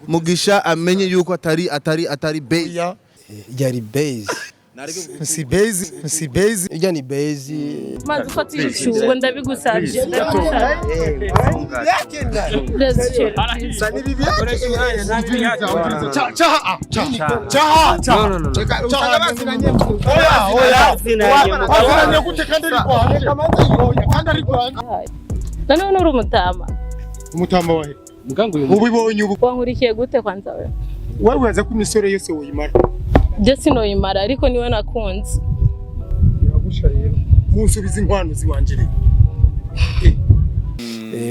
Mugisha amenye yuko atari base. Yari base. Si base. Ijya ni base. Maze ufata ibishuwe ndabigusabye. None uri Mutama. Mutama wahe? Mugango uyu. Ubibonye ubu. Wankurikiye gute kwanza we? Wewe waza ku misore yose uyimara. Je sinoyimara ariko niwe nakunze. Biragusha rero. Munsubiza inkwano ziwanjire.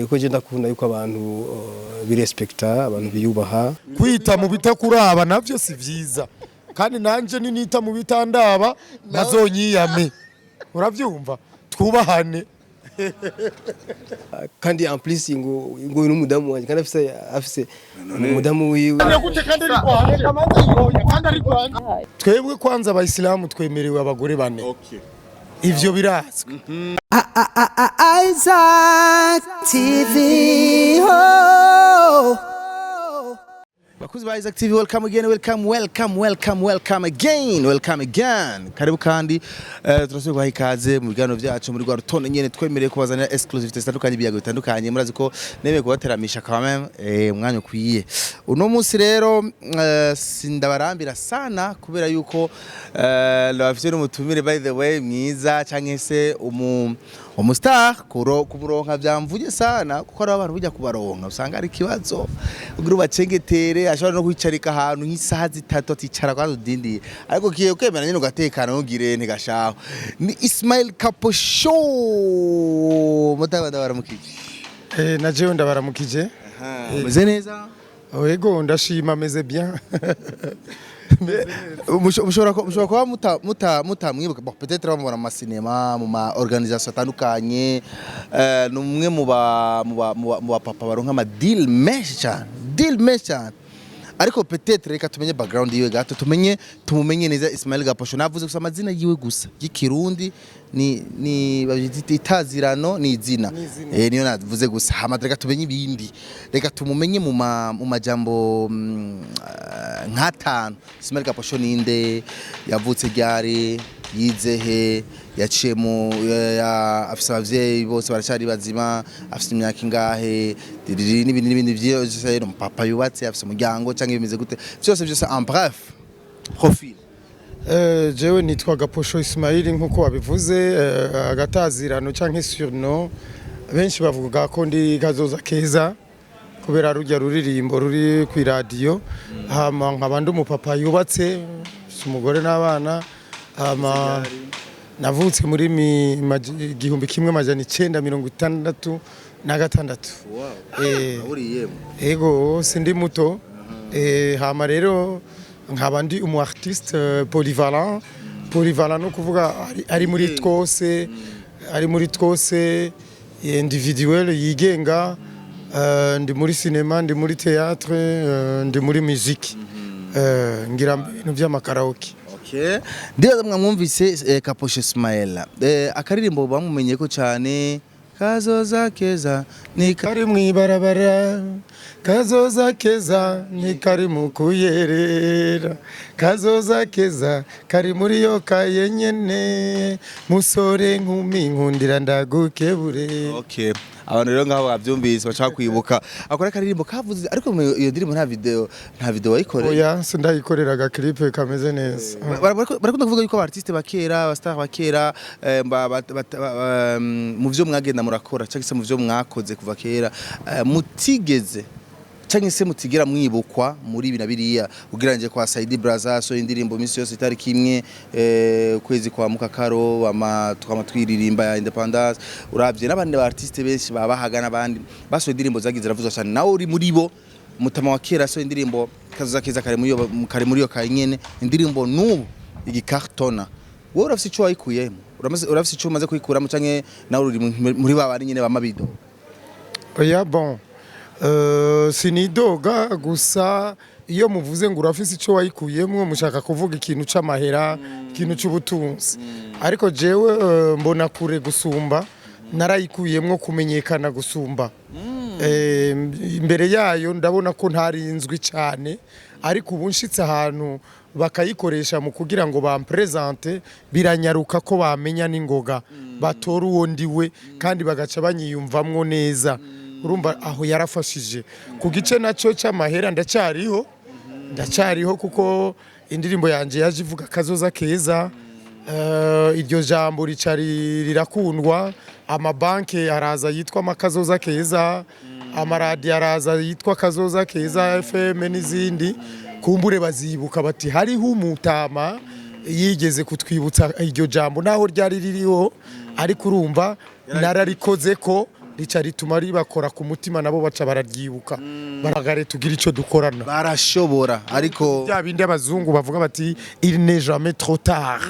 Ko je ndakunda yuko abantu birespekta, abantu biyubaha. Kwita mu bitakuraba navyo si vyiza. Kandi nanje ninita mu bitandaba nazonyiyame. Uravyumva? Twubahane. Kandi en plus ngo n'umudamu wanje kandi afise umudamu wiwe. Twebwe kwanza abayisilamu twemerewe abagore bane. Okay. Ivyo birazwe. Isaac TV. Oh. Bakuzi ba Isaac TV, welcome again, welcome again. Karibu kandi turasubira kwa ikaze mu biganiro byacu muri rwa rutonde nyene twemereye kubazanira exclusivity zitandukanye biyago bitandukanye murazi ko nemeye kubateramisha quand même umwanya ukwiye. Uno munsi rero sindabarambira sana kubera yuko lafite n'umutumire by the way mwiza canke se umustar kuburonka byamvuye sana kuko ari abantu bujya kubaronka usanga ari kibazo ugira bacengetere ashobora no kwicarika ahantu nk'isaha zitatu aticara kwa dindindiye ariko kiye kwemera nyine ugatekana ugire ntigashaho ni Ismail Kaposho Mutama ndabaramukije na jewe ndabaramukije meze neza yego ndashima meze bien mushobora kuba mutamwibuka peut-être bamubona mu masinema mu ma organisation atandukanye numwe mu ba papa baronka ama deal menshi cyane ariko peut-être reka tumenye background yiwe gato tumumenye neza Ismail Kaposho navuze gusa amazina yiwe gusa y'ikirundi ni itazirano ni izina niyo navuze gusa reka tumenye ibindi reka tumumenye mu majambo nk'atanu. Ismail Kaposho ninde, yavutse ryari, yizehe, yaciyemo afise abavyeyi bose baracari bazima, afise imyaka ingahe, n'ibindi byose papa yubatse afise umuryango canke bimeze gute byose en bref profil. Jewe nitwa Kaposho Ismail nkuko wabivuze agatazirano canke surnom benshi bavuga ko ndi kazoza keza kubera rujya ruririmbo ruri ku radio hama nkabandi umupapa yubatse umugore n'abana hama navutse muri 1966. Ego sindi muto hama rero nkabandi umu artiste polyvalent no kuvuga ari muri twose individuel yigenga. Ndi muri cinema, ndi muri théâtre, ndi muri musique. Ngira ibintu by'amakaraoke. Okay. Ndibaza mwumvise Kaposho Ismail. Akaririmbo bamumenye ko cyane kazoza keza ni kari mwibarabara. Kazoza keza ni kari mukuyerera. Kazoza keza kari muri yo kayenyene. Musore nkumi nkundira ndagukebure. Okay. Abantu rero ngaho bavyumvise bashaka kwibuka akora karirimbo kavuze ariko iyo ndirimbo nta video wayikoreye. Oya sindayikoreraga clip kameze neza. Barakunda kuvuga yuko abartiste bakera abastar bakera mu byo mwagenda murakora cyangwa se mu byo mwakoze kuva kera mutigeze cyangwa se mutigera mwibukwa muri biriya ugiranje kwa Saidi Braza so indirimbo misi yose itari kimwe kwezi kwa mukakaro twiririmba ya independence uravye n'abandi ba artiste benshi babahaga n'abandi baso indirimbo zagize ravuzwa cyane nawe uri muri bo Mutama wa kera so indirimbo kazoza keza kare muri yo kanyene indirimbo n'ubu igikartona wowe urafise ico wayikuyemo urafise ico umaze kuyikuramo canke nawe uri muri babari nyene bamabido. Oya bon sinidoga gusa iyo muvuze ngo urafise ico wayikuyemwo mushaka kuvuga ikintu c'amahera ikintu c'ubutunzi ariko jewe mbona kure gusumba narayikuyemwo kumenyekana gusumba imbere yayo ndabona ko ntarinzwi cyane ariko ubu nshitse ahantu bakayikoresha mu kugira ngo bampresente biranyaruka ko bamenya n'ingoga batora uwo ndiwe kandi bagaca banyiyumvamwo neza urumva aho yarafashije ku gice nacyo cy'amahera ndacyariho kuko indirimbo yanje yaje ivuga kazoza keza iryo jambo rirakundwa amabanki araza yitwa amakazoza keza amaradiyo araza yitwa kazoza keza FM n'izindi kumbure bazibuka bati hariho umutama yigeze kutwibutsa iryo jambo naho ryari ririho ariko urumva nararikoze ko rica rituma ribakora ku mutima nabo baca bararyibuka baragare tugira ico dukorana barashobora ariko bya bindi abazungu bavuga bati il n'est jamais trop tard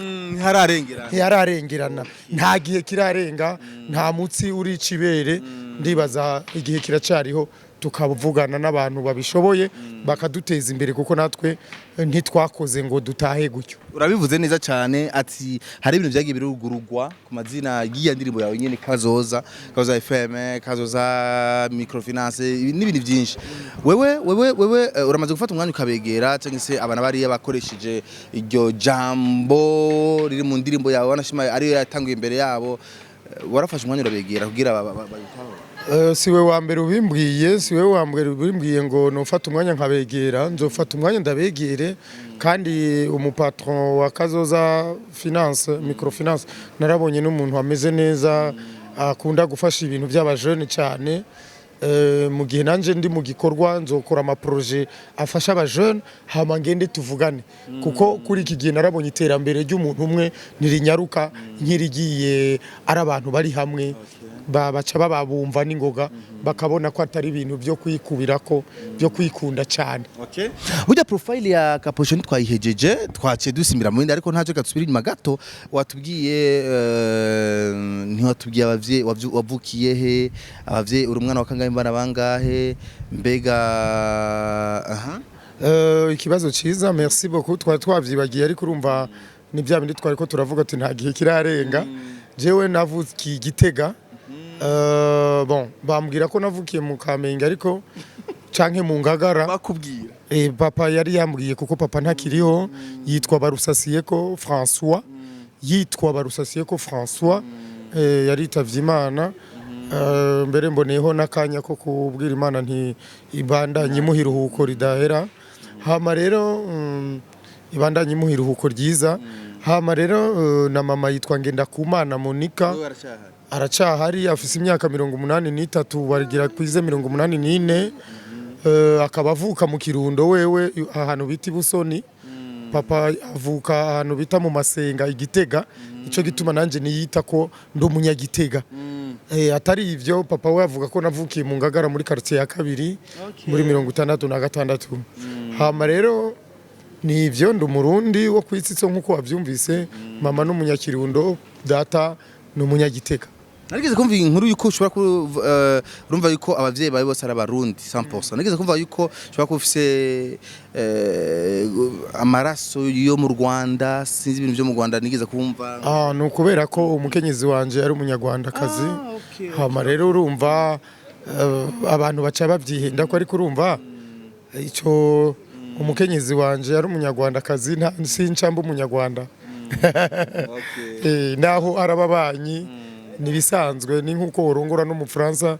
hararengerana nta gihe kirarenga nta mutsi uri cibere ndibaza igihe kiracariho tukavugana n'abantu babishoboye bakaduteza imbere kuko natwe ntitwakoze ngo dutahe gutyo urabivuze neza cyane ati hari ibintu byagiye birugurugwa ku mazina y'iya ndirimbo yawe nyene kazoza FM kazoza microfinance n'ibindi byinshi wewe uramaze gufata umwanya ukabegera cyangwa se abana bari yabakoresheje iryo jambo riri mu ndirimbo yawe wanashima ariyo yatanguye imbere yabo warafashe umwanya urabegera kugira bayitaho siwe wa mbere ubimbwiye ngo nofata umwanya nkabegera nzofata umwanya ndabegere kandi umupatron wa kazoza finance microfinance narabonye n'umuntu ameze neza akunda gufasha ibintu by'abajene cyane mu gihe nanje ndi mu gikorwa nzokora ama projet afasha abajene hama ngende tuvugane kuko kuri iki gihe narabonye iterambere ry'umuntu umwe nirinyaruka nkirigiye ari abantu bari hamwe baca babumva n'ingoga bakabona ko atari ibintu byo kwikubirako byo kwikunda cyane burya profile ya Kaposho ntitwayihejeje twaciye dusimbira mu bindi ariko ntacyo gatsubira inyuma gato ntiwatubwiye abavye wavukiye he abavye uri umwana wa kangahe mbana bangahe mbega ikibazo ciza merci beaucoup twavyibagiye ariko urumva ni bya bindi twari ko turavuga ati nta gihe kirarenga jewe navukiye Gitega bon bambwira ko navukiye mu Kamenge ariko canke mu Ngagara bakubwira papa yari yambwiye kuko papa ntakiriho yitwa Barusasiyeko François yari tavye Imana mbere mboneyeho nakanya ko kubwira Imana nti ibandanye imuhiruhuko ridahera hama rero ibandanye imuhiruhuko ryiza hama rero na mama yitwa Ngendakumana Monica aracahari afise imyaka 83 barigira kwize 84 akaba avuka mu Kirundo wewe ahantu bita Busoni papa avuka ahantu bita mu Masenga Igitega ico gituma nanje niyita ko ndo munyagitega atari ivyo papa we avuga ko navukiye mu Ngagara muri quartier ya kabiri muri 66 hama rero ni ivyo ndo murundi wo kwitsitso nkuko wavyumvise mama n'umunyakirundo data n'umunyagitega Nageze kumva inkuru yuko ushobora urumva yuko abavyeyi bawe bose ari abarundi 100%. Nageze kumva yuko ushobora kufise amaraso yo mu Rwanda sinzi ibintu byo mu Rwanda nigeze kumva. No kubera ko umukenyezi wanje ari umunyarwanda kazi. Hama rero urumva abantu baca bavyihenda ko ariko urumva ico umukenyezi wanje ari umunyarwanda kazi sincamba umunyarwanda. Naho arababanyi nibisanzwe ni nkuko urongora no mu France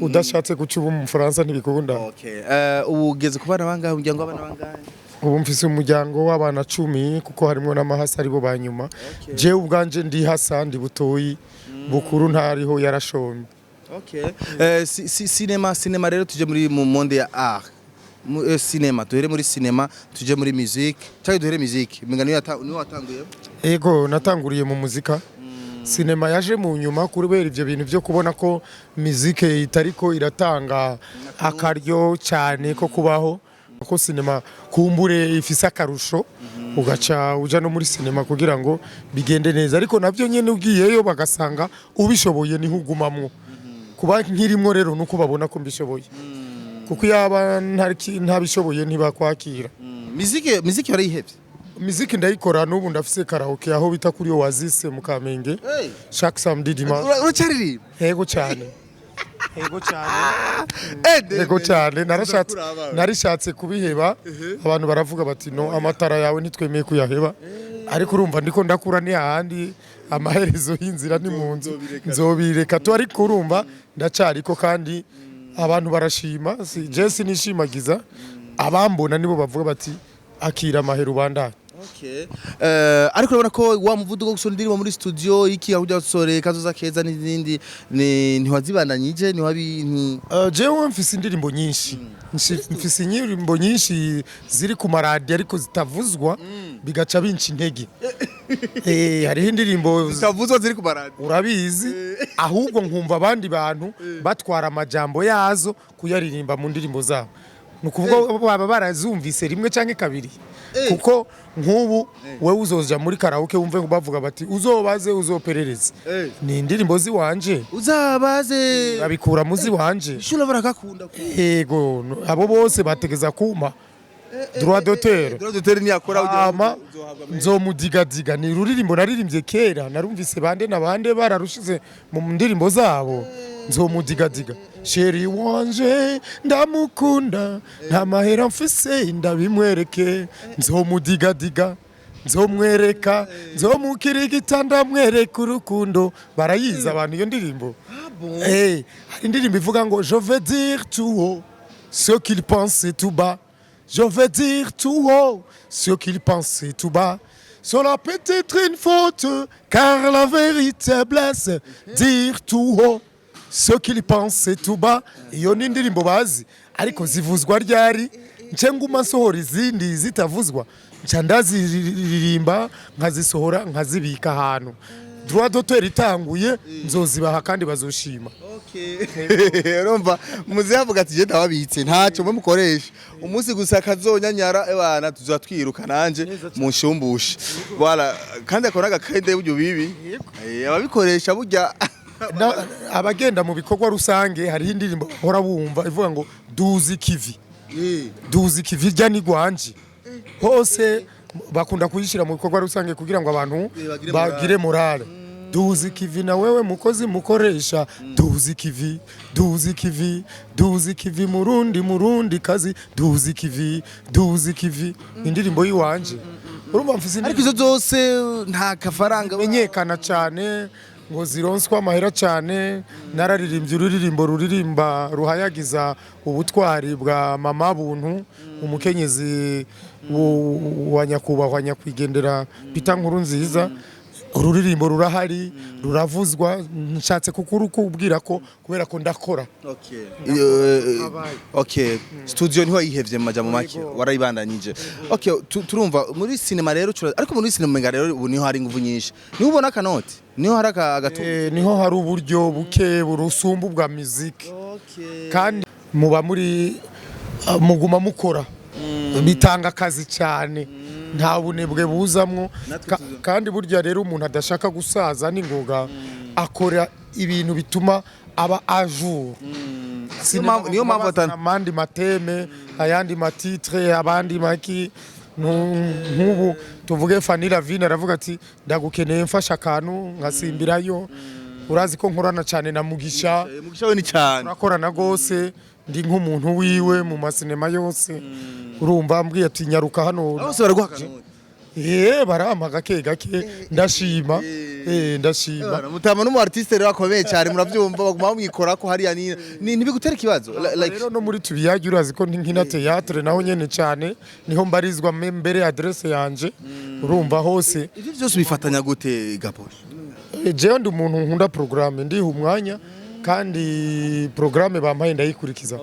udashatse gucuba mu France ntibikunda. Ugeze kubana bangahe umuryango w'abana bangahe? Ubu mfise umuryango w'abana 10 kuko harimo n'amahasa aribo banyuma. Je ubwanje ndi hasa ndi butoyi bukuru ntariho yarashomye. Cinema rero tuje muri mu monde ya art. Cinema duhere muri cinema tuje muri musique cyangwa duhere musique mingano niyo watanguye? Ego natanguriye mu muzika. Cinema yaje mu nyuma kurubera ivyo bintu byo kubona ko musique itariko iratanga akaryo cyane ko kubaho ko cinema kumbure ifise akarusho ugaca uja no muri cinema kugira ngo bigende neza ariko navyo nyene ugiyeyo bagasanga ubishoboye ni hugumamwo kuba nkirimwo rero nuko babona ko mbishoboye kuko yaba ntabishoboye ntibakwakira. Musique yarihevye Muziki ndayikora n'ubu ndafise karaoke aho bita kuri Oasis mu Kamenge chaque samedi dimanche. Uracaririmba? Yego cyane. Ego cyane. Ego cyane narishatse kubiheba abantu baravuga bati no amatara yawe ntitwemeye kuyaheba ariko urumva ndiko ndakura ni ahandi amaherezo y'inzira ni mu nzu nzobireka to ariko urumva ndacariko kandi abantu barashima Jesse nishimagiza abambona nibo bavuga bati akira amahera ubandanye. Okay. Ariko urabona ko wa muvuduko gusona indirimbo muri studio iki ahujya gusore kazoza keza n'izindi ntiwazibandanyije ntiwabi jewe mfise indirimbo nyinshi mfise indirimbo nyinshi ziri ku maradi ariko zitavuzwa bigaca binca intege hariho indirimbo zitavuzwa ziri ku maradi urabizi ahubwo nkumva abandi bantu batwara amajambo yazo kuyaririmba mu ndirimbo zabo nukuvuga baba barazumvise rimwe canke kabiri kuko nk'ubu wewe uzoja muri karaoke wumve ngo bavuga bati uzobaze uzoperereze ni indirimbo ziwanje uzabaze babikura muzi wanje ishura barakakunda yego abo bose bategeza kuma droit d'auteur ni yakora nzomudigadiga ni ruririmbo naririmbye kera narumvise bande na bande bararushize mu ndirimbo zabo nzomudigadiga sheri wanje ndamukunda nta mahera mfise ndabimwereke nzomudigadiga nzomwereka nzomukirigita ndamwereka urukundo barayiza abantu iyo ndirimbo hari indirimbo ivuga ngo je veux dire tout haut ce qu'il pense tout bas je veux dire tout haut ce qu'il pense tout bas. Cela peut être une faute, car la vérité blesse. Dire tout haut ce qu'il pense tout bas. Iyo ni indirimbo bazi ariko zivuzwa ryari nce nguma nsohora izindi zitavuzwa nca ndaziririmba nkazisohora nkazibika ahantu droit d'auteur itanguye nzozibaha kandi bazoshima. Urumva muzi yavuga ati je ndababitse ntacyo mwe mukoresha umunsi gusa kazonyanyara ebana tuzatwiruka nanje mushumbushe voilà kandi akoraga kende buryo bibi ababikoresha burya abagenda mu bikorwa rusange hari indirimbo hora bumva ivuga ngo duzi kivi rya ni gwanje hose bakunda kuyishira mu bikorwa rusange kugira ngo abantu bagire morale. Duzi kivi na wewe mukozi mukoresha duzi kivi murundi kazi duzi kivi indirimbo yiwanje urumva mfise ariko izo zose nta kafaranga menyekana cyane ngo zironswa amahera cyane nararirimbye ururirimbo ruririmba ruhayagiza ubutwari bwa mama buntu umukenyezi wa nyakubahwa nyakwigendera Peter Nkuru nziza ururirimbo rurahari ruravuzwa nshatse kubwira ko kubera ko ndakora. Okay studio niho yihevye mu majambo make warayibandanyije. Okay turumva muri cinema rero ariko muri cinema rero ubu niho hari ingufu nyinshi niho ubona kanoti niho hari agato niho hari uburyo buke burusumbu bwa music kandi muba muri muguma mukora bitanga akazi cyane nta bunebwe buzamwo kandi burya rero umuntu adashaka gusaza n'ingoga akora ibintu bituma aba ajour niyo mpamvu amandi mateme ayandi matitre abandi maki nk'ubu tuvuge Fanny Lavine aravuga ati ndagukeneye mfasha akantu nkasimbirayo urazi ko nkorana cyane na Mugisha we ni cyane turakorana gose ndi nk'umuntu wiwe mu masinema yose urumva mbwiye ati nyaruka hano bose baraguha kanoti barama gake ndashima ndashima Mutama n'umu artiste rero akomeye cyane murabyumva baguma bamwikora ko hariya ni ntibigutera ikibazo like rero no muri tubiyagi urazi ko nkina theatre naho nyene cyane niho mbarizwa mbere adresse yanje urumva hose ivyo byose bifatanya gute Gaposho jewe ndi umuntu nkunda programme ndiha umwanya kandi programme bampaye ndayikurikiza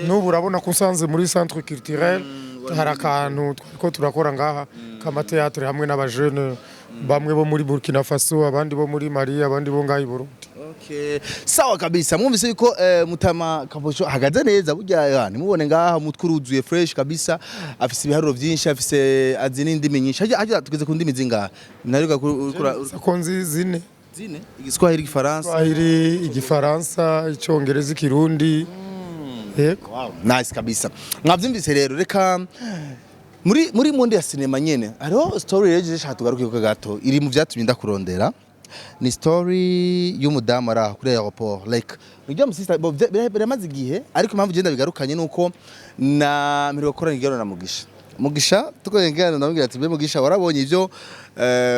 n'ubu urabona ko usanze muri centre culturel hari akantu ko turakora ngaha kama theatre hamwe n'abajeune bamwe bo muri Burkina Faso abandi bo muri Mali abandi bo ngaha i Burundi. Sawa kabisa mwumvise yuko Mutama Kaposho hagaze neza burya nimubone ngaha umutwe uruzuye fresh kabisa afise ibiharuro byinshi afise azini ndimi nyinshi haje tugeze ku ndimi zingaha nariga konzi zine Igiswahili Igifaransa Icyongereza Ikirundi wow nice kabisa mwavyumvise rero reka muri monde ya cinema nyene hariho story rero je shaka tugaruke ko gato iri mu vyatumye ndakurondera ni story y'umudamu ara kuri airport like nijya mu sister biramaze igihe ariko impamvu genda bigarukanye nuko na miri gukora ngero na Mugisha tukongera ndamubwira ati Mugisha warabonye ivyo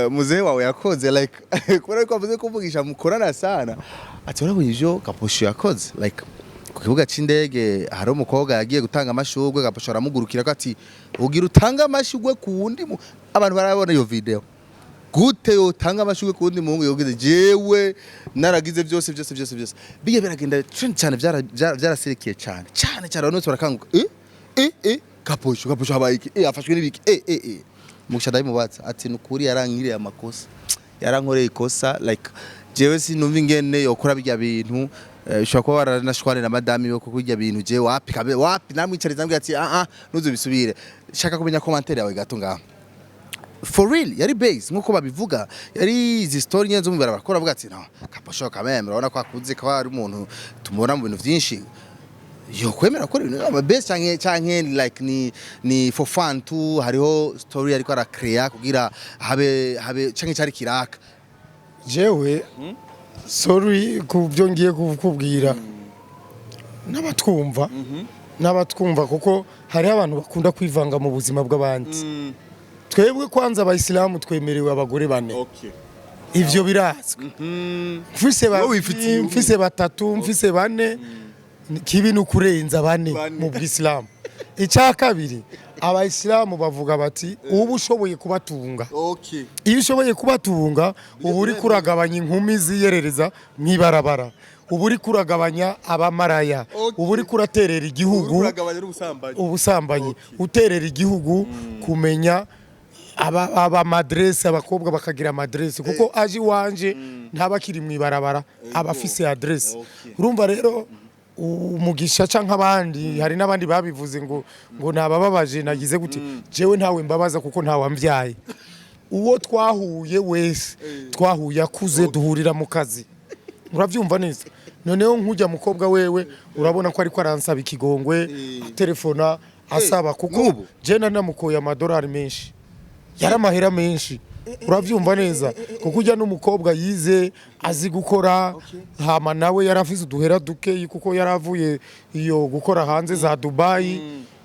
muzehe wawe yakoze like kubera ko avuze ko Mugisha mukorana sana ati warabonye ivyo Kaposho yakoze like ku kibuga c'indege hari umukobwa yagiye gutanga amashugwe Kaposho aramugurukira ko ati ugira utanga amashugwe ku wundi abantu barabona iyo video gute utanga amashugwe ku wundi muhungu yogize jewe naragize byose biye biragenda trend cyane byaraserekeye cyane abantu barakanguka Kaposho habaye iki afashwe n'ibiki Mugisha ndayimubatsa ati nukuri yarankiriye amakosa yarankoreye ikosa like jewe sinumva ingene yokora bijya bintu ushobora kuba waranashwane na madame yo kujya bintu je wapi namwicariza mbwira ati nuzo bisubire shaka kumenya commentaire yawe gato ngaho for real yari base nkuko babivuga yari izi story nyenzo mu barakora bavuga ati no Kaposho kameme urabona ko akuze ko ari umuntu tumubona mu bintu byinshi yo kwemera ko ibintu best canke like ni for fun tu hariho story ariko ara create kugira habe canke cyari kiraka jewe sorry kubyo ngiye kukubwira n'abatwumva kuko hari abantu bakunda kwivanga mu buzima bw'abandi twebwe kwanza abayisilamu twemerewe abagore bane ivyo birazwe mfise batatu mfise bane kibi nukurenza bane mu bw'Islam icya kabiri abayisilamu bavuga bati ubu ushoboye kubatunga iyo ushoboye kubatunga ubu uri kuragabanya inkumi ziyerereza mwibarabara ubu uri kuragabanya abamaraya ubu uri kuraterera igihugu ubusambanyi uterera igihugu kumenya aba madresse abakobwa bakagira madresse kuko aji wanje ntabakiri mwibarabara abafise adresse urumva rero Mugisha canka abandi hari nabandi babivuze ngo nabababaje nagize gute jewe ntawe mbabaza kuko ntawambyaye uwo twahuye wese twahuye akuze duhurira mu kazi uravyumva neza noneho nkujya mukobwa wewe urabona ko ariko aransaba ikigongwe telefona asaba kuko je namukoye amadolari menshi yaramahera menshi uravyumva neza kuko ujya n'umukobwa yize azi gukora hama nawe yarafise uduhera duke kuko yaravuye iyo gukora hanze za Dubai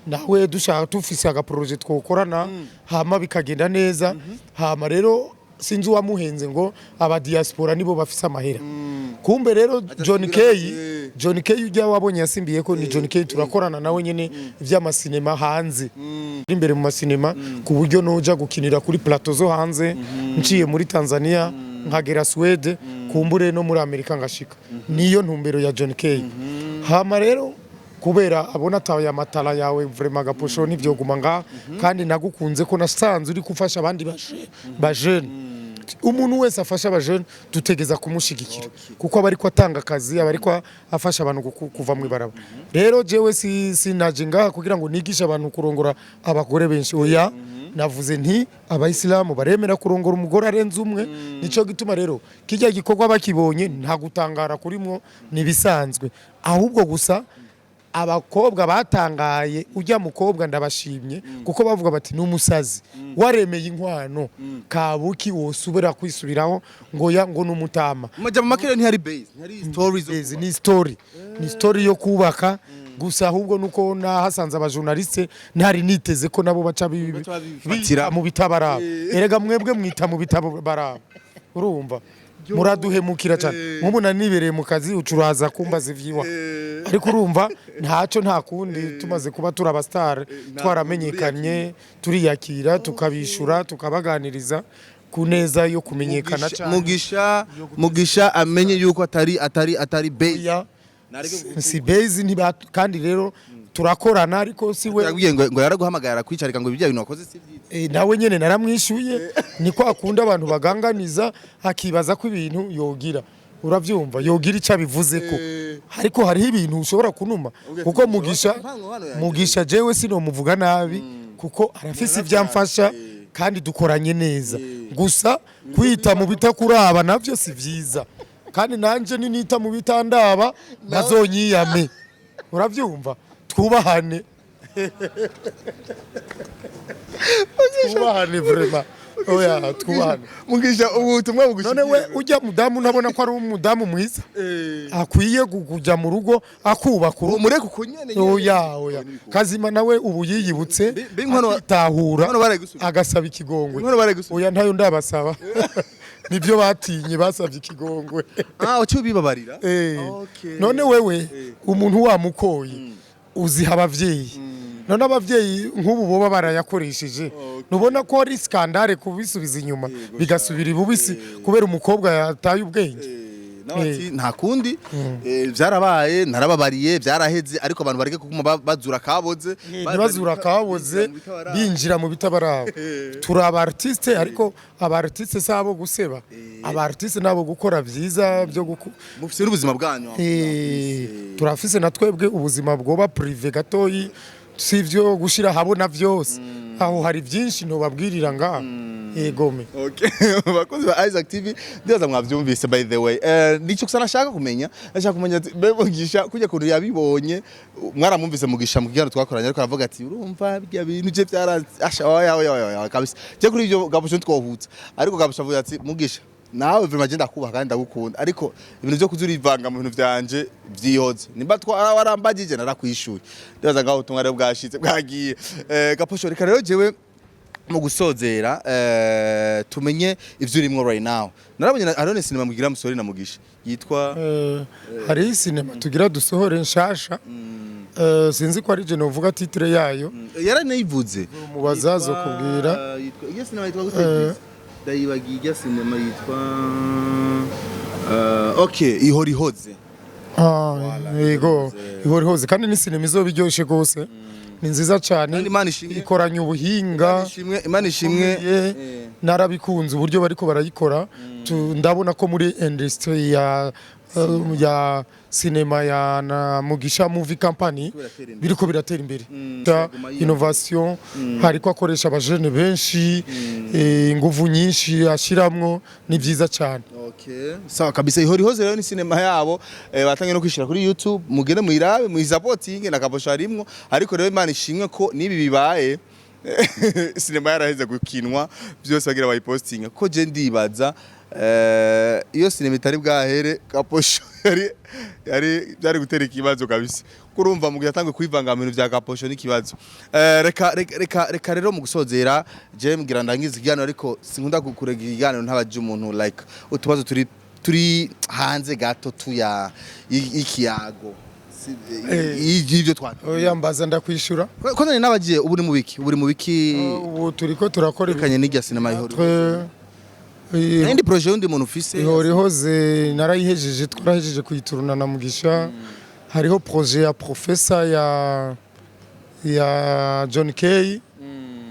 nawe dushaka tufise aga project twokorana hama bikagenda neza hama rero sinzi wamuhenze ngo aba diaspora nibo bafise amahera kumbe rero John K ujya wabonye yasimbiye ko ni John K turakorana nawe nyene ivy'amasinema hanze imbere mu masinema ku buryo noja gukinira kuri plateau zo hanze nciye muri Tanzania nkagera Swede kumbure no muri Amerika ngashika niyo ntumbero ya John K hama rero kubera abona tawe ya matala yawe vraiment Gaposho nivyo guma nga kandi nagukunze ko nasanze uri kufasha abandi ba jeune umuntu wese afasha abajene dutegeza kumushigikira kuko abari ko atanga akazi abari ko afasha abantu kuva mu ibaraba rero jewe sinaje ngaha kugira ngo nigisha abantu kurongora abagore benshi oya navuze nti abayisilamu baremera kurongora umugore arenze umwe nico gituma rero kijya gikorwa bakibonye nta gutangara kurimwo nibisanzwe ahubwo gusa abakobwa batangaye ujya mukobwa ndabashimye kuko bavuga bati n'umusazi waremeye inkwano kabuki wosubira kwisubiraho ngo numutama majya mu makere ntihari base ntihari stories ni story yo kubaka gusa ahubwo nuko nahasanze abajournaliste ntari niteze ko nabo baca mu bitabarabo erega mwebwe mwita mu bitabarabo urumva muraduhemukira cyane nk'umuntu nibereye mu kazi ucuraza kumbaza ivyiwa ariko urumva ntaco nta kundi tumaze kuba turi abastar twaramenyekanye turiyakira tukabishura tukabaganiriza kuneza yo kumenyekana cyane Mugisha amenye yuko atari base si base kandi rero turakorana ariko siwe yagiye ngo yaraguhamagara kwicarika ngo ibyo bintu wakoze si byiza nawe nyene naramwishuye niko akunda abantu baganganiza akibaza ko ibintu yogira uravyumva yogira ica bivuze ko ariko hari ibintu ushobora kunuma kuko Mugisha jewe sino muvuga nabi kuko arafise ivyamfasha kandi dukoranye neza gusa kwita mu bitakuraba navyo si vyiza kandi nanje ninita mu bitandaba bazonyiyame uravyumva twubahane vraiment oya twubana mugisha ubutumwa bugushikira none we ujya mudamu nabona ko ari umudamu mwiza akwiye kujya mu rugo akubaka urugo mureke kunyene oya kazima nawe ubu yiyibutse akitahura agasaba ikigongwe oya ntayo ndabasaba nibyo batinye basabye ikigongwe ucyo bibabarira none wewe umuntu wamukoye uziha abavyeyi none abavyeyi nk'ubu boba barayakoresheje nubona ko ari skandale kubisubiza inyuma bigasubira ibubisi kubera umukobwa yataye ubwenge nta kundi byarabaye narababariye byaraheze ariko abantu bareke kuguma bazura kaboze bazura kaboze binjira mu bitabarabo turi aba artiste ariko aba artiste sabo guseba aba artiste nabo gukora byiza byo mufise ubuzima bwanyu turafise na twebwe ubuzima bwoba privé gatoyi sivyo gushira habona vyose aho hari byinshi ntobabwirira nga egome bakozi ba Isaac TV ndaza mwavyumvise by the way nico kusana nashaka kumenya bemugisha kujya kuntu yabibonye mwaramumvise mugisha mu kigano twakoranye ariko aravuga ati urumva bya bintu je byarasha oya kabisa je kuri ibyo gabusho twohutse ariko gabusha avuga ati mugisha nawe vima je ndakubaha kandi ndagukunda ariko ibintu byo kuzurivanga mu bintu byanje byihoze nimba warambagije narakwishuye ndaza ngaho utumwa rero bwashitse bwagiye gaposho reka rero jewe mu gusozera tumenye ivyo urimwo right now narabonye arone sinema mugira musore na mugisha yitwa hari sinema tugira dusohore nshasha sinzi ko ari je novuga titre yayo yaranayivuze mu bazazo kubwira iyo sinema yitwa gute dayibagiye sinema yitwa okay ihorihoze yego ihorihoze kandi ni sinema izobiryoshe gose ni nziza cyane ikoranye ubuhinga Imana ishimwe narabikunze uburyo bariko barayikora ndabona ko muri industry ya cinema ya Mugisha Movie Company biriko biratera imbere ta innovation hariko akoresha abajene benshi inguvu nyinshi ashiramwo ni byiza cyane sawa kabisa ihorihoze rero ni cinema yabo batangiye no kwishira kuri YouTube mugende muirabe muisapotinge nakabosha rimwo ariko rero Imana ishimwe ko nibi bibaye cinema yaraheze gukinwa byose bagira bayipostinga ko je ndibaza iyo sinema itari bwahere kaposho yari byari gutera ikibazo kabisa kurumva mu gihe kwivanga mu bintu bya kaposho n'ikibazo reka rero mu gusozera je mbwira ndangiza igano ariko sinkunda kukurega igano ntabaje umuntu like utubazo turi hanze gato tuya ikiyago ivyo twatse yambaza ndakwishura ko none nabagiye ubu ni mu biki ubu turiko turakora kanye n'irya sinema ihoro Ndi projet undi muntu ufise ihorihoze narayihejeje twarahejeje kuyituruna na Mugisha hariho projet ya professor ya John K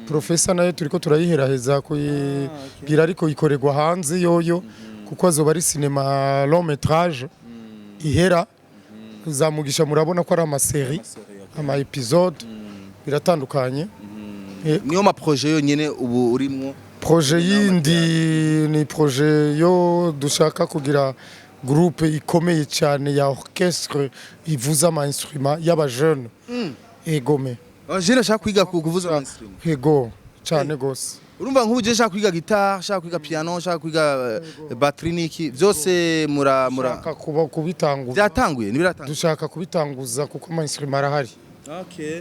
professor nayo turiko turayiheraheza kuyigira ariko ikorerwa hanze yoyo kuko azoba ari cinema long métrage ihera za Mugisha murabona ko ari amaserie ama episode biratandukanye niyo ma projet yo nyene ubu urimwo projet yindi ni projet yo dushaka kugira groupe ikomeye cyane ya orchestre ivuza ama instrument y'aba jeune egome jeune shaka kwiga kuvuza instrument ego cyane gose urumva nk'ubu je shaka kwiga guitar shaka kwiga piano shaka kwiga batterie niki byose mura kuba kubitanguza byatanguye nibiratanguye dushaka kubitanguza kuko ama instrument arahari okay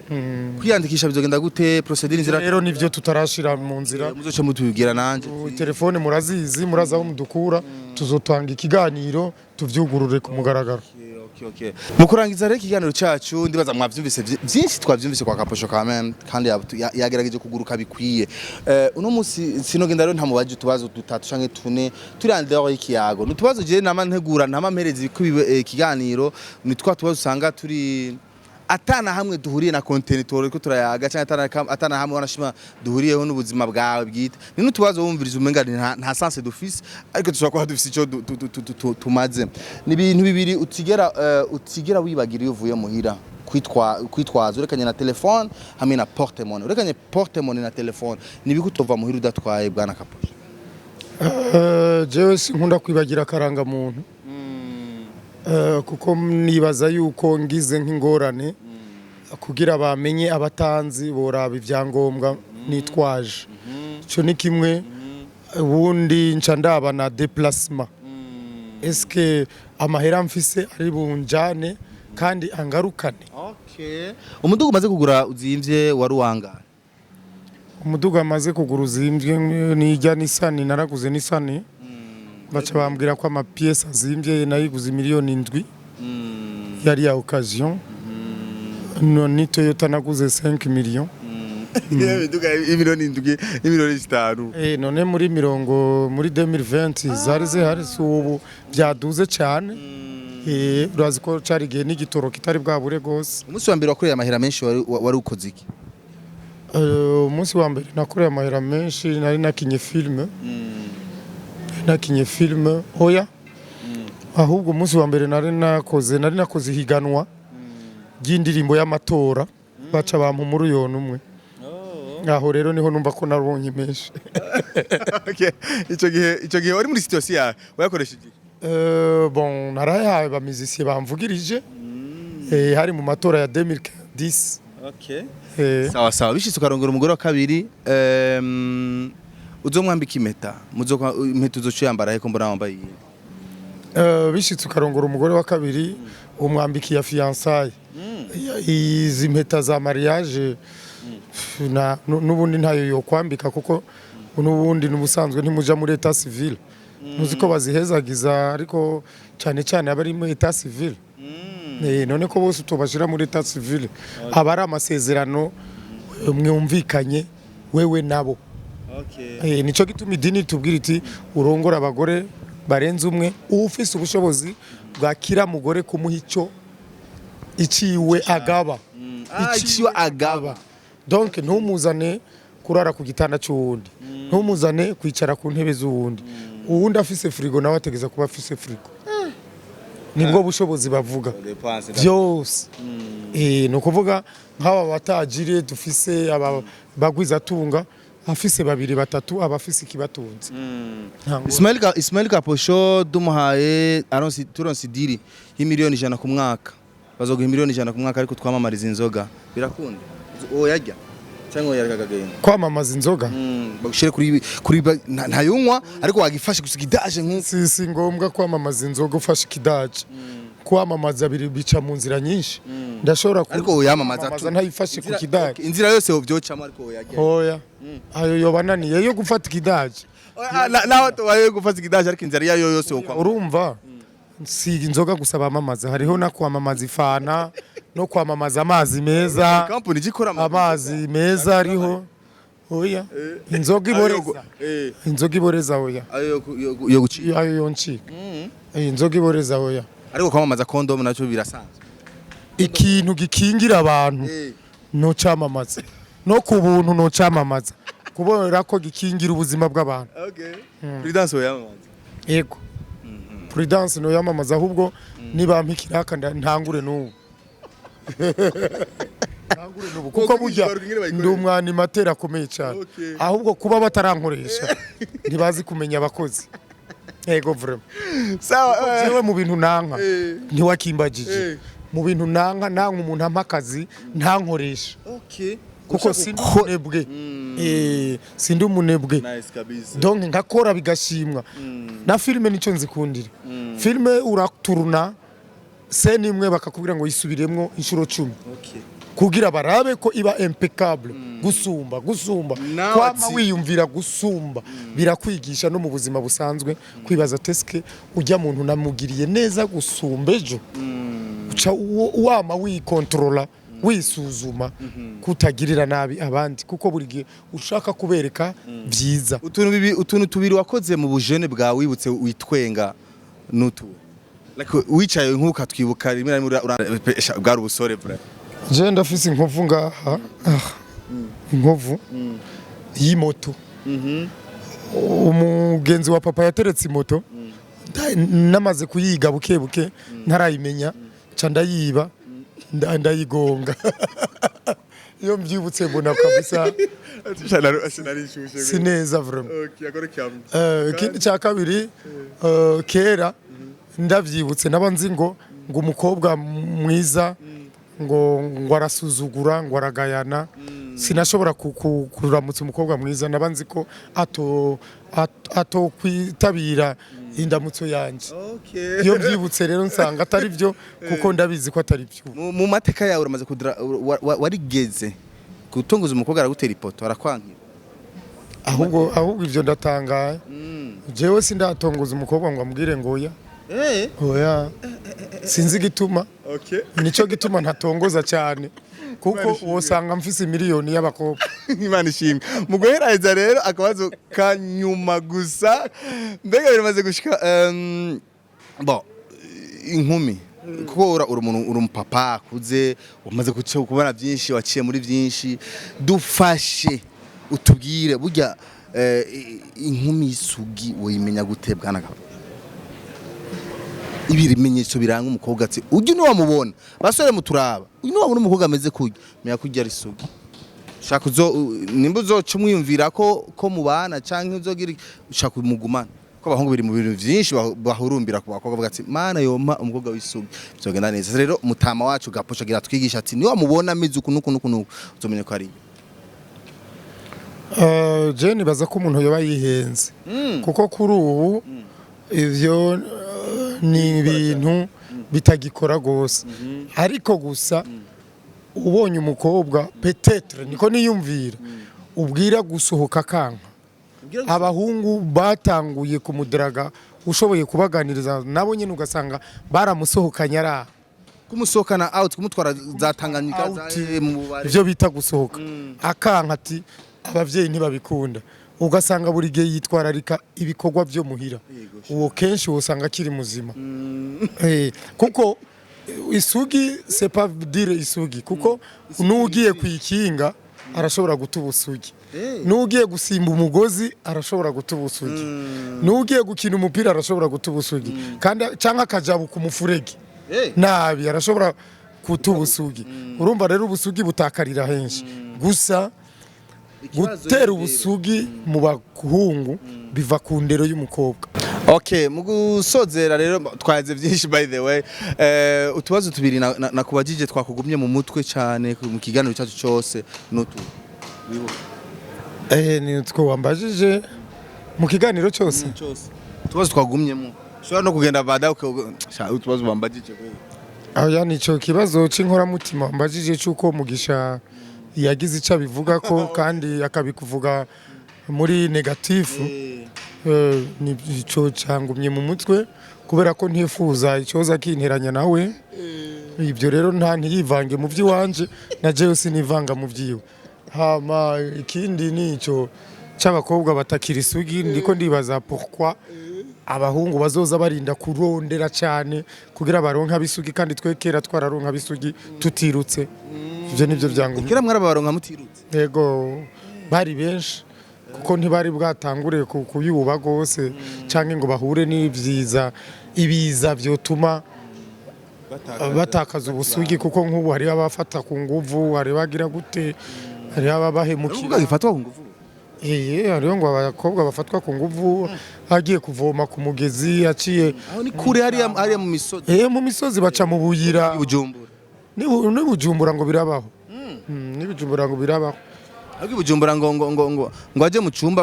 kwiyandikisha bizogenda gute procedure nzira rero nivyo tutarashira mu nzira muzoce mutubwira nanje telefone murazizi murazaho mudukura tuzotanga ikiganiro tuvyugurure ku mugaragaro okay mukurangiza rero ikiganiro cyacu ndibaza mwavyumvise byinshi twavyumvise kwa kaposho kandi yagerageje kuguruka bikwiye uno musi sinogenda rero ntamubaje tubazo dutatu canke tune turandero ikiyago nutubazo je nama ntegura ntama mpereze ikiganiro nitwa tubazo usanga turi atana hamwe duhuriye na content ko turayaga cyangwa atana hamwe wanashima duhuriyeho n'ubuzima bwawe bwite ni nutubazo wumviriza umenga nta sense dufise ariko dushobora kuba dufise ico tumaze ni ibintu bibiri utigera wibagira iyo uvuye muhira kwitwaza urekanye na telefone hamwe na porte-monnaie urekanye porte-monnaie na telefone nibikutova muhira udatwaye bwana kaposho jewe sinkunda kwibagira karanga muntu kuko nibaza yuko ngize nk'ingorane kugira bamenye abatanzi boraba ivyangombwa nitwaje cyo ni kimwe ubundi nca ndaba na déplacement eske amahera mfise ari bunjane kandi angarukane. Okay. Umuduga umaze kugura uzimvye wari uwangana? Umuduga amaze kugura uzimvye nijya Nissan, naraguze Nissan baca bambwira ko amapièce azimvye nayiguze miliyoni 7 yari ya occasion. Ni Toyota naguze 5 millions. Imiduga miliyoni 7 n'imiliyoni 5. None muri 2020 zari zihari ubu byaduze cyane. Urazi ko cari gihe n'igitoro kitari bwabure gose. Umunsi wa mbere wakoreye amahera menshi wari ukoze iki? Umunsi wa mbere nakoreye amahera menshi nari nakinye film. Oya. Ahubwo umunsi wa mbere nari nakoze higanwa ry'indirimbo y'amatora baca bampa umuriyoni umwe. Aho rero niho numva ko naronye menshi. Okay. Ico gihe wari muri situation yawe wayakoresheje? Bon narayahawe ba musiciens bamvugirije hari mu matora ya 2010. Okay. Sawa bishitse ukarongora umugore wa kabiri uzomwambika impeta impeta uzociyambara he ko mbona wambaye iyi? Bishitse ukarongora umugore wa kabiri umwambiki ya fiançailles. Izi mpeta za mariage n'ubundi ntayo yo kwambika kuko n'ubundi n'ubusanzwe ntimuja muri état civil. Muzi ko bazihezagiza ariko cyane abari muri état civil. None ko bose tubashira muri état civil abari amasezerano mwumvikanye wewe nabo. Okay. Nico gituma idini tubwira iti urongora abagore barenze umwe ufise ubushobozi bwakira mugore kumuha iciwe agaba. Iciwe agaba. Donc ntumuzane kurara ku gitanda cy'uwundi. Ntumuzane kwicara ku ntebe z'uwundi. Uwundi afise frigo nawe ategeza kuba afise frigo. Nibwo bushobozi bavuga. Byose. No kuvuga nk'aba batajire dufise aba bagwiza tunga afise babiri batatu abafise ikibatunze. Ismail Kaposho dumuhaye turonse diri y'imiliyoni 100 ku mwaka. Bazoguha miliyoni 100 ku mwaka ariko twamamariza inzoga. Birakunda. Oyarya cyangwa yaragagenda kwamamaza inzoga bagushire kuri ntayunywa ariko wagifashe gusa kidaje nk'uko si ngombwa kwamamaza inzoga ufashe kidaje kwamamaza bica mu nzira nyinshi ndashobora ariko yamamaza ntayifashe ku kidaje inzira yose uvyocamo ariko oyarya oya ayo yobananiye yo gufata kidaje naho to gufata kidaje ariko inzira yayo yose urumva si inzoga gusa bamamaza hariho na kwamamaza ifana no kwamamaza amazi meza amazi meza ariho oya inzoga iboreza oya ayo yoncika inzoga iboreza oya ariko kwamamaza condom nacyo birasanzwe ikintu gikingira abantu no camamaza no kubuntu no camamaza kubera ko gikingira ubuzima bw'abantu. Okay. Prudence oyamamaza yego Prudence no yamamaza ahubwo niba mpikiraka ntangure n'ubu kuko burya ndi umwani matera akomeye cyane ahubwo kuba batarankoresha ntibazi kumenya abakozi yego vraiment sawa jewe mu bintu nanka ntiwakimbagije mu bintu nanka umuntu amakazi ntankoresha kuko sindi umunebwe sindi umunebwe donc ngakora bigashimwa na filme nico nzikundira filme uraturuna seni imwe bakakubwira ngo yisubiremwo inshuro 10 kugira barabe ko iba impeccable gusumba kwama wiyumvira gusumba birakwigisha no mu buzima busanzwe kwibaza teske ujya muntu namugiriye neza gusumba ejo uca wama wikontrola wisuzuma kutagirira nabi abandi kuko buri gihe ushaka kubereka byiza utuntu tubiri wakoze mu bujene bwa wibutse witwenga nutu like wicaye nkuka twibuka rimwe bwari ubusore bra je ndafise inkovu ngaha inkovu y'imoto umugenzi wa papa yateretse imoto namaze kuyiga buke ntarayimenya ca ndayiba ndayigonga iyo mbyibutse mbona kabisa sineza vraiment ikindi cya kabiri kera ndavyibutse nabanzi ngo umukobwa mwiza ngo arasuzugura ngo aragayana sinashobora kuramutsa umukobwa mwiza nabanzi ko ato kwitabira indamutso yanje iyo byibutse rero nsanga atari byo kuko ndabizi ko atari byo mu mateka yawe uramaze warigeze gutunguza umukobwa aragutera ipoto arakwankira ahubwo ivyo ndatangaye jewe sindatongoza umukobwa ngo ambwire ngo oya sinzi gituma nico gituma ntatongoza cyane kuko wosanga mfise miliyoni y'abakobwa Imana ishimwe mu guheraheza rero akabazo kanyuma gusa mbega biramaze gushika inkumi kuko uri umupapa akuze umaze kubona byinshi waciye muri byinshi dufashe utubwire burya inkumi y'isugi woyimenya gute bwana gabo ibimenyetso biranga umukobwa ati ujye ni wamubona basore muturaba uyu ni wabona umukobwa ameze kujya menya kujya ari isugi shaka nimba uzoca umwiyumvira ko mubana canke uzogira ushaka umugumana ko abahungu biri mu bintu byinshi bahurumbira ku bakobwa bavuga ati mana yoma umukobwa w'isugi bizogenda neza rero Mutama wacu gaposha gira twigisha ati ni wamubona ameze nuku uzomenya ko ari Jeni baza ko umuntu yoba yihenze kuko kuri ubu ivyo ni ibintu bitagikora gose ariko gusa ubonye umukobwa peut-être niko niyumvira ubwira gusohoka kanka abahungu batanguye kumudaraga ushoboye kubaganiriza nabo nyine ugasanga baramusohokanya ara kumusohokana out kumutwara zatanganyika ivyo bita gusohoka akanka ati abavyeyi ntibabikunda ugasanga buri gihe yitwararika ibikorwa byo muhira uwo kenshi usanga akiri muzima kuko isugi c'est pas dire isugi kuko nugiye kwikinga arashobora gutuba usugi nugiye gusimba umugozi arashobora gutuba usugi nugiye gukina umupira arashobora gutuba usugi kandi canka akajabu ku mufurege nabi arashobora gutuba usugi urumva rero ubusugi butakarira henshi gusa gutera ubusugi mu bahungu biva ku ndero y'umukobwa. Okay, mu gusozera rero twaze byinshi by the way. Utubazo tubiri nakubajije twakugumye mu mutwe cyane mu kiganiro cyacu cyose nutu. Ni utwo wambajije mu kiganiro cyose. Tubazo twagumyemo. Shobora no kugenda bada utubazo wambajije kwe. Aho yani ico kibazo c'inkoramutima wambajije cyuko mugisha yagize ica bivuga ko kandi akabikuvuga muri negatifu ni ico cyangumye mu mutwe kubera ko ntifuza icoza kinteranya nawe ibyo rero nta ntiyivange mu by'iwanje na jewe sinivanga mu byiwe hama ikindi nico c'abakobwa batakira isugi ndiko ndibaza pourquoi abahungu bazoza barinda kurondera cyane kugira baronka bisugi kandi twekera twararonka bisugi tutirutse ivyo nivyo byangumye kira mwarabaronka mutirutse yego bari benshi kuko ntibari bwatangure kuyuba gose canke ngo bahure n'ibyiza ibiza byotuma batakaza ubusugi kuko nk'ubu hari abafata ku nguvu hari bagira gute hari ababahemukira gifatwa ku nguvu hariyo ngo abakobwa bafatwa ku nguvu hagiye kuvoma ku mugezi yaciye aho ni kure hari mu misozi mu misozi baca mu buyira Bujumbura ni Bujumbura ngo birabaho ni Bujumbura ngo birabaho Agi Bujumbura ngo aje mu cyumba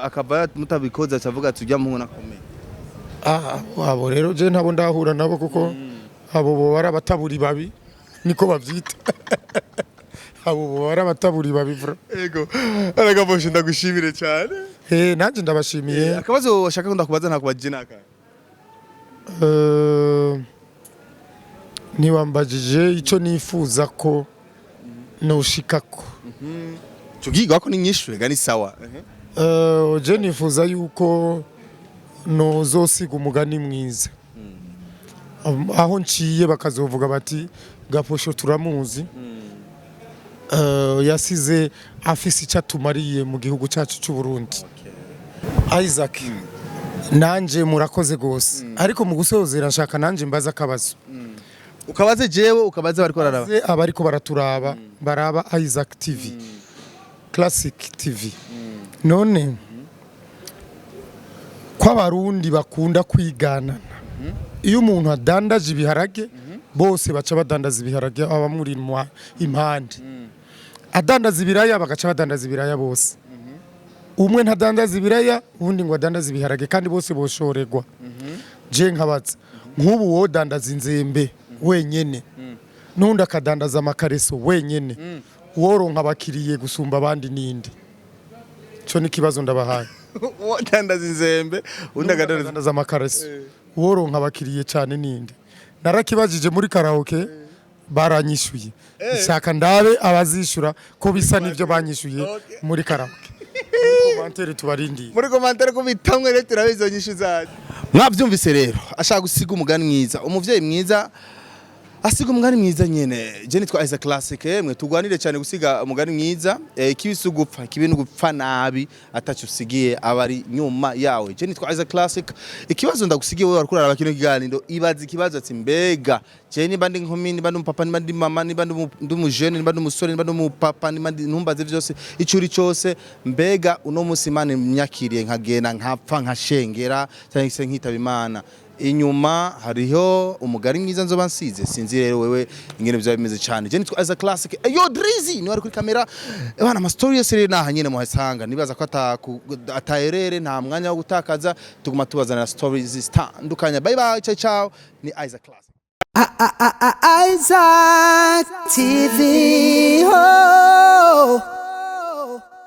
akava mutabikoza cavuga tujya mu nakomeye abo rero je ntabo ndahura nabo kuko abo bo barabataburi babi niko bavyita abo barabataburi babi ego aragaboshe ndagushimire cyane nanje ndabashimiye akabazo washaka ndakubaza ntakubaje naka niwambajije ico nifuza ko noshikako tugiga ko ni nyinshi gani sawa je nifuza yuko nozosiga umugani mwiza aho nciye bakazovuga bati gaposho turamuzi yasize afise icyatumariye mu gihugu cyacu cy'u Burundi Isaac nanje murakoze gose ariko mu gusozera nshaka nanje mbaza akabazo ukabaze jewe ukabaze bariko bararaba abariko baraturaba baraba Isaac TV Classic TV none kwa barundi bakunda kwiganana iyo umuntu adandaje ibiharage bose baca badandaza ibiharage abamuri impande adandaza ibiraya bagaca badandaza ibiraya bose umwe ntadandaza ibiraya ubundi ngo adandaza ibiharage kandi bose boshorerwa je nkabatse nk'ubu wodandaza inzembe wenyene n'undi akadandaza amakareso wenyene woronka abakiriye gusumba abandi ninde cyo ni kibazo ndabahaye wodandaza inzembe undi akadandaza amakareso woronka abakiriye cyane ninde narakibajije muri karaoke baranyishuye ishaka ndabe abazishura ko bisa n'ivyo banyishuye muri karaoke komantere tubarindiye muri komantere ko bitamwe rero turabizonyisha zaje mwabyumvise rero ashaka gusiga umugani mwiza umuvyeyi mwiza asiga umugani mwiza nyene je nitwa Isaac Classic mwe tugwanire cyane gusiga umugani mwiza ikibisi gupfa ikibintu gupfa nabi atacu usigiye abari nyuma yawe je nitwa Isaac Classic ikibazo ndagusigiye wewe warkurara abakino kiganiro ibaza ikibazo ati mbega je niba ndi inkumi niba ndi umupapa niba ndi mama niba ndi umujene niba ndi umusore niba ndi umupapa niba ndi ntumbaze vyose icuri cyose mbega uno musi Imana imyakiriye nkagenda nkapfa nkashengera cyangwa se nkitaba Imana inyuma hariho umugari mwiza nzoba nsize sinzi rero wewe ingene bya bimeze cyane je nitwa Isaac Classic yo Drizzy ni wari kuri kamera bana ama story yose rero naha nyene muhasanga nibaza ko atayerere nta mwanya wo gutakaza tuguma tubazana stories zitandukanye bye bye ciao ciao ni Isaac Classic Isaac TV.